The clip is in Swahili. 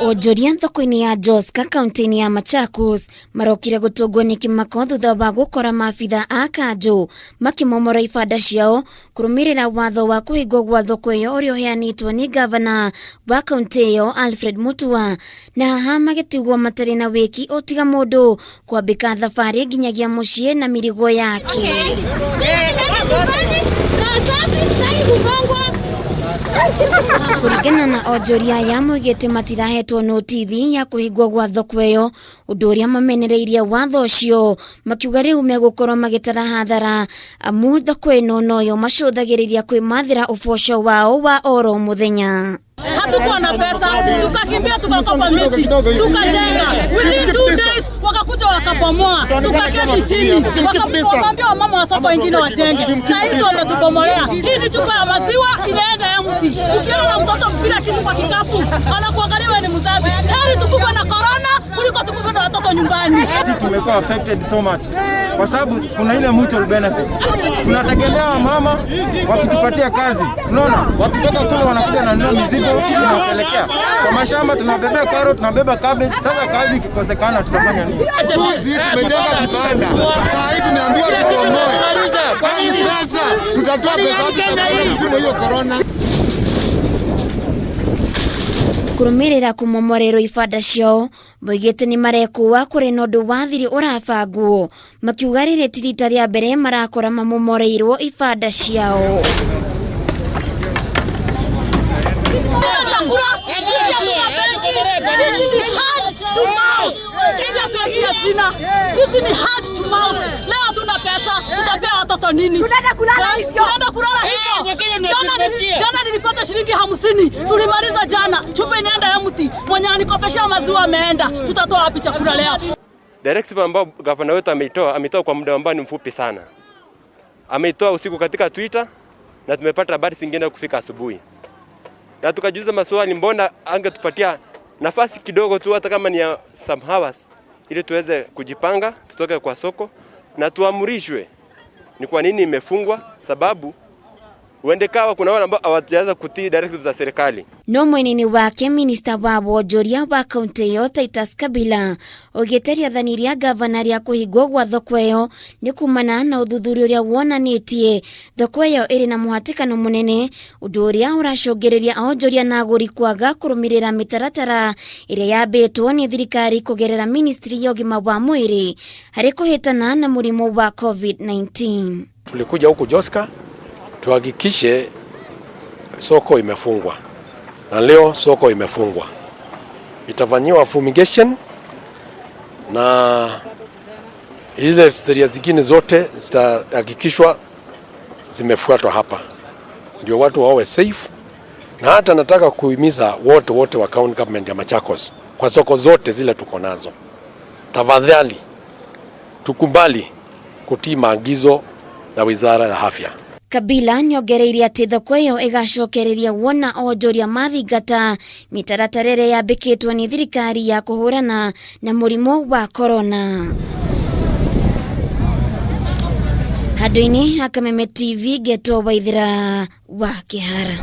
Onjoria thoko-ini ya Joska kaunti-ini ya Machakos marokire gutungwo ni kimako thutha wa gukora maabitha a kanjo makimomora ibanda ciao kurumirira watho wa kuhingwo gwa thoko iyo uria uheanitwo ni gavana wa kaunti iyo Alfred Mutua, na haha magitigwo matari na wiki utiga mundu kwambika thabari nginyagia mucii na mirigo yake. Kurigana na Onjoria ya moigite matirahetwo notithi ya kuhingwo gwa thoko iyo, undu uria mamenereirie watho ucio makiuga riu megukorwo magitara hathara amu thoko ino noyo macuthagiriria kwimathira uboco wao wa oro muthenya. Hatukuwa na pesa, tukakimbia tukakopa miti, tukajenga. Within 2 days wakakuja wakabomoa, tukaketi chini, wakaambia wamama wa soko wengine wajenge. Sasa hizo wametubomolea. Hii ni chupa ya maziwa imeenda ya mti. Ukiona na mtoto mpira kitu kwa kikapu, anakuangalia wewe ni mzazi. Heri tukufe na corona kuliko tukufe na watoto nyumbani. Sisi tumekuwa affected so much kwa sababu kuna ile mutual benefit. Tunategemea mama wakitupatia kazi. Unaona, wakitoka kule wanakuja na nunua mizigo tunapelekea kwa mashamba, tunabeba carrot, tunabeba cabbage. Sasa kazi ikikosekana tutafanya nini? Juzi tumejenga Ibanda, sasa hivi tumeambiwa tukomoe. Kwa pesa tutatoa pesa wapi kupima hiyo corona? Kurumirira kumomorerwo ibanda ciao, moigite ni marekuwa kuri nondu wa thiri urabangwo, makiuga riri ti rita ria mbere marakora mamomoreirwo ibanda ciao. Sisi ni hard to mouth. Leo tuna pesa, tutapea watoto nini? Tunaenda kulala hivyo. Jana nilipata shilingi 50. Tulimaliza jana. Chupa inaenda ya mti. Mwenye anikopesha maziwa ameenda. Tutatoa wapi chakula leo? Directive ambao gavana wetu ametoa kwa muda ambao ni mfupi sana. Ameitoa usiku katika Twitter na tumepata habari zingine kufika asubuhi. Na tukajiuliza maswali, mbona angetupatia nafasi kidogo tu hata kama ni ya some hours ili tuweze kujipanga tutoke kwa soko na tuamrishwe ni kwa nini imefungwa, sababu uende kawa kuna wale ambao hawajaweza kutii directives za serikali. No mwenini wake minister wa Onjoria wa kaunti yo Titus Kabila ogiteria thaniria gavana ria kuhingwo gwa thoko iyo ni kumana na uthuthuria uria wonanitie thoko iyo iri na muhatikano munene, undu uria uracungiriria Onjoria na aguri kwaga kurumirira mitaratara iria yambitwo ni thirikari kugerera ministry ya ugima wa mwiri hari kuhitana na murimu wa COVID-19. Tulikuja huku Joska tuhakikishe soko imefungwa, na leo soko imefungwa. Itafanyiwa fumigation na ile sheria zingine zote zitahakikishwa zimefuatwa hapa, ndio watu wawe safe. Na hata nataka kuhimiza wote wa county government ya Machakos kwa soko zote zile tuko nazo, tafadhali tukubali kutii maagizo ya Wizara ya Afya. Kabila nyogereirie ati thoko iyo igacokereria wona Onjoria mathingata mitaratara iria yambikitwo ni thirikari ya kuhurana na murimu wa corona. Handu-ini ha Kameme TV getwo Waithira wa Kihara.